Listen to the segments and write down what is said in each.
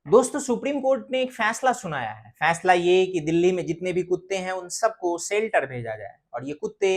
दोस्तों, supreme court ने एक फैसला सुनाया है। फैसला ये कि दिल्ली में जितने भी कुत्ते हैं उन सबको शेल्टर भेजा जाए, और ये कुत्ते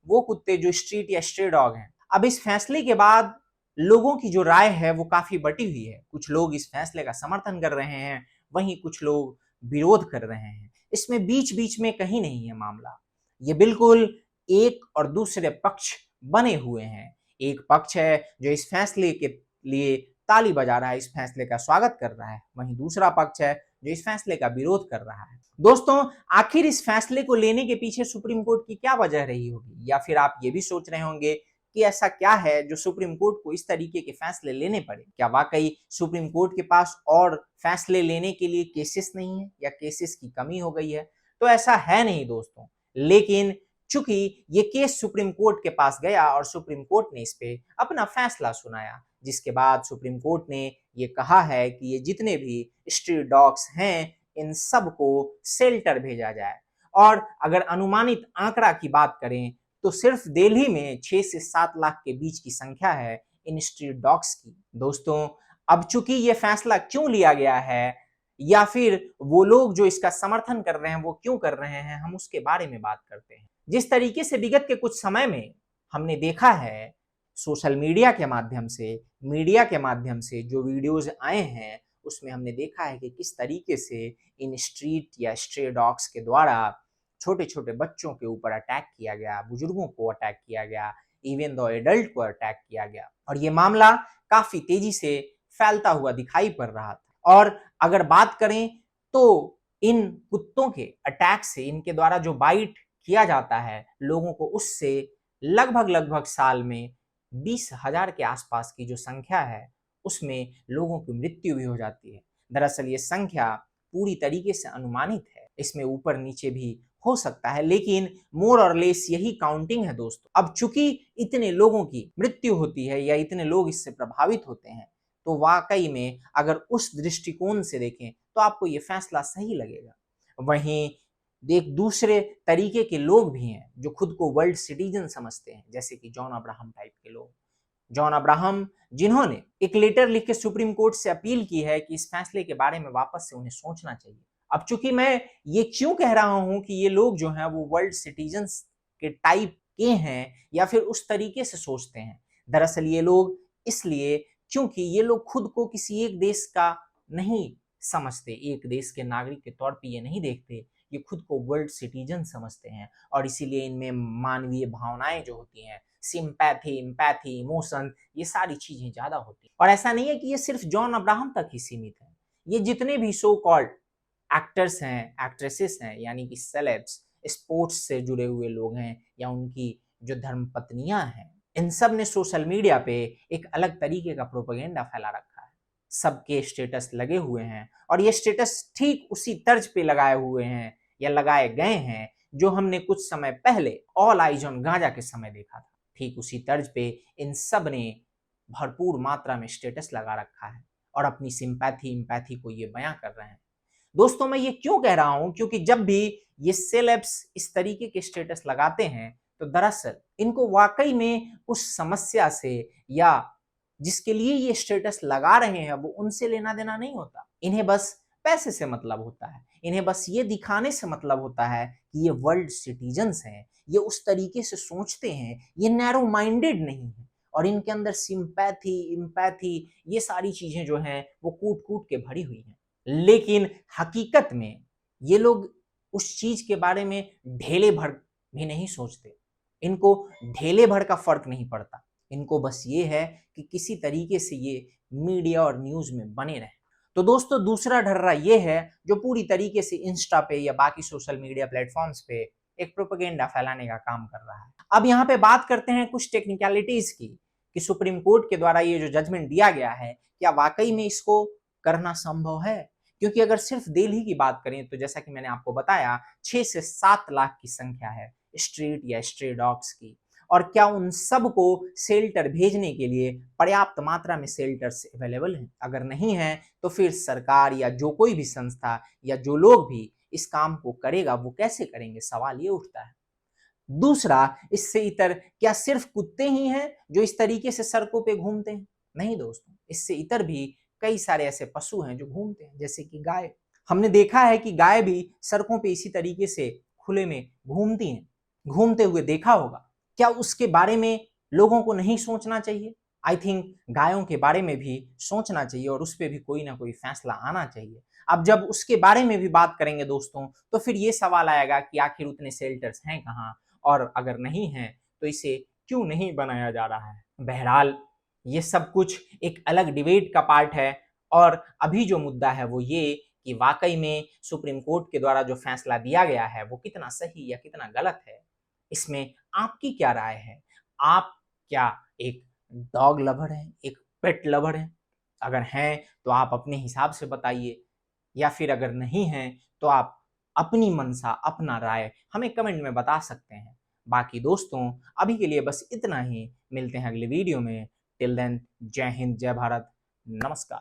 वो कुत्ते जो स्ट्रीट या स्ट्रे डॉग हैं। अब इस फैसले के बाद लोगों की जो राय है वो काफी बटी हुई है। कुछ लोग इस फैसले का समर्थन कर रहे हैं, वहीं कुछ लोग विरोध कर रहे हैं। इसमें बीच बीच में कहीं नहीं है मामला। ये बिल्कुल एक और दूसरे पक्ष बने हुए हैं। एक पक्ष है जो इस फैसले के लिए ताली बजा रहा है, इस फैसले का स्वागत कर रहा है, वहीं दूसरा पक्ष है जो इस फैसले का विरोध कर रहा है। दोस्तों, आखिर इस फैसले को लेने के पीछे सुप्रीम कोर्ट की क्या वजह रही होगी? या फिर आप ये भी सोच रहे होंगे कि ऐसा क्या है जो सुप्रीम कोर्ट को इस तरीके के फैसले लेने पड़े? क्या वाकई सुप्रीम कोर्ट के पास और फैसले लेने के लिए केसेस नहीं है, या केसेस की कमी हो गई है? तो ऐसा है नहीं दोस्तों, लेकिन चूंकि ये केस सुप्रीम कोर्ट के पास गया और सुप्रीम कोर्ट ने इस पे अपना फैसला सुनाया, जिसके बाद सुप्रीम कोर्ट ने ये कहा है कि ये जितने भी स्ट्रीट डॉग्स हैं इन सबको शेल्टर भेजा जाए। और अगर अनुमानित आंकड़ा की बात करें तो सिर्फ दिल्ली में 6 से 7 लाख के बीच की संख्या है इन स्ट्रीट डॉग्स की। दोस्तों, अब चूंकि ये फैसला क्यों लिया गया है, या फिर वो लोग जो इसका समर्थन कर रहे हैं वो क्यों कर रहे हैं, हम उसके बारे में बात करते हैं। जिस तरीके से विगत के कुछ समय में हमने देखा है, सोशल मीडिया के माध्यम से, मीडिया के माध्यम से जो वीडियोज आए हैं उसमें हमने देखा है कि किस तरीके से इन स्ट्रीट या स्ट्रे डॉग्स के द्वारा छोटे छोटे बच्चों के ऊपर अटैक किया गया, बुजुर्गों को अटैक किया गया, इवन दो एडल्ट को अटैक किया गया, और ये मामला काफी तेजी से फैलता हुआ दिखाई पड़ रहा था। और अगर बात करें तो इन कुत्तों के अटैक से, इनके द्वारा जो बाइट किया जाता है लोगों को, उससे लगभग लगभग साल में 20,000 के आसपास की जो संख्या है उसमें लोगों की मृत्यु भी हो जाती है। दरअसल ये संख्या पूरी तरीके से अनुमानित है, इसमें ऊपर नीचे भी हो सकता है, लेकिन मोर और लेस यही काउंटिंग है दोस्तों। अब चूंकि इतने लोगों की मृत्यु होती है या इतने लोग इससे प्रभावित होते हैं, तो वाकई में अगर उस दृष्टिकोण से देखें तो आपको ये फैसला सही लगेगा। वहीं एक दूसरे तरीके के लोग भी हैं जो खुद को वर्ल्ड सिटीजन समझते हैं, जैसे कि जॉन अब्राहम टाइप के लोग। जॉन अब्राहम, जिन्होंने एक लेटर लिख के सुप्रीम कोर्ट से अपील की है कि इस फैसले के बारे में वापस से उन्हें सोचना चाहिए। अब चूंकि मैं ये क्यों कह रहा हूं कि ये लोग जो हैं वो वर्ल्ड सिटीजन्स के टाइप के हैं या फिर उस तरीके से सोचते हैं, दरअसल ये लोग इसलिए क्योंकि ये लोग खुद को किसी एक देश का नहीं समझते, एक देश के नागरिक के तौर पे ये नहीं देखते, ये खुद को वर्ल्ड सिटीजन समझते हैं, और इसीलिए इनमें मानवीय भावनाएं जो होती हैं, सिंपैथी, एम्पैथी, इमोशन, ये सारी चीजें ज्यादा होती हैं। और ऐसा नहीं है कि ये सिर्फ जॉन अब्राहम तक ही सीमित है, ये जितने भी सो कॉल्ड एक्टर्स हैं, एक्ट्रेसेस हैं, यानी कि सेलेब्स, स्पोर्ट्स से जुड़े हुए लोग हैं, या उनकी जो धर्म पत्नियां हैं, इन सब ने सोशल मीडिया पे एक अलग तरीके का प्रोपेगेंडा फैला रखा है। सबके स्टेटस लगे हुए हैं, और ये स्टेटस ठीक उसी तर्ज पे लगाए हुए हैं या लगाए गए हैं जो हमने कुछ समय पहले ऑल आइज ऑन गांजा के समय देखा था। ठीक उसी तर्ज पे इन सब ने भरपूर मात्रा में स्टेटस लगा रखा है और अपनी सिंपैथी, एम्पैथी को ये बयां कर रहे हैं। दोस्तों, मैं ये क्यों कह रहा हूं? क्योंकि जब भी ये सेलेब्स इस तरीके के स्टेटस लगाते हैं तो दरअसल इनको वाकई में उस समस्या से, या जिसके लिए ये स्टेटस लगा रहे हैं, वो उनसे लेना देना नहीं होता। इन्हें बस पैसे से मतलब होता है, इन्हें बस ये दिखाने से मतलब होता है कि ये वर्ल्ड सिटीजन्स हैं, ये उस तरीके से सोचते हैं, ये नैरो माइंडेड नहीं है, और इनके अंदर सिंपैथी, एम्पैथी, ये सारी चीजें जो हैं वो कूट कूट के भरी हुई हैं। लेकिन हकीकत में ये लोग उस चीज के बारे में ढेले भर भी नहीं सोचते, इनको ढेले भर का फर्क नहीं पड़ता। इनको बस ये है कि किसी तरीके से ये मीडिया और न्यूज में बने रहे। तो दोस्तों, दूसरा ढर्रा ये है जो पूरी तरीके से इंस्टा पे या बाकी सोशल मीडिया प्लेटफॉर्म्स पे एक प्रोपेगेंडा फैलाने का काम कर रहा है। अब यहाँ पे बात करते हैं कुछ टेक्निकलिटीज की, कि सुप्रीम कोर्ट के द्वारा ये जो जजमेंट दिया गया है, क्या वाकई में इसको करना संभव है? क्योंकि अगर सिर्फ दिल्ली की बात करें तो जैसा कि मैंने आपको बताया, 6 से 7 लाख की संख्या है स्ट्रीट या स्ट्रे डॉग्स की। और क्या उन सबको शेल्टर भेजने के लिए पर्याप्त मात्रा में शेल्टर्स अवेलेबल हैं? अगर नहीं है तो फिर सरकार या जो कोई भी संस्था या जो लोग भी इस काम को करेगा वो कैसे करेंगे, सवाल ये उठता है। दूसरा, इससे इतर क्या सिर्फ कुत्ते ही हैं जो इस तरीके से सड़कों पे घूमते हैं? नहीं दोस्तों, इससे इतर भी कई सारे ऐसे पशु हैं जो घूमते हैं, जैसे कि गाय। हमने देखा है कि गाय भी सड़कों पे इसी तरीके से खुले में घूमती हैं, घूमते हुए देखा होगा। क्या उसके बारे में लोगों को नहीं सोचना चाहिए? आई थिंक गायों के बारे में भी सोचना चाहिए और उस पर भी कोई ना कोई फैसला आना चाहिए। अब जब उसके बारे में भी बात करेंगे दोस्तों, तो फिर ये सवाल आएगा कि आखिर उतने शेल्टर्स हैं कहाँ, और अगर नहीं हैं तो इसे क्यों नहीं बनाया जा रहा है। बहरहाल ये सब कुछ एक अलग डिबेट का पार्ट है, और अभी जो मुद्दा है वो ये कि वाकई में सुप्रीम कोर्ट के द्वारा जो फैसला दिया गया है वो कितना सही या कितना गलत है, इसमें आपकी क्या राय है? आप क्या एक डॉग लवर हैं, एक पेट लवर हैं? अगर हैं तो आप अपने हिसाब से बताइए, या फिर अगर नहीं हैं तो आप अपनी मनसा, अपना राय हमें कमेंट में बता सकते हैं। बाकी दोस्तों, अभी के लिए बस इतना ही। मिलते हैं अगले वीडियो में। टिल देन, जय हिंद, जय भारत, नमस्कार।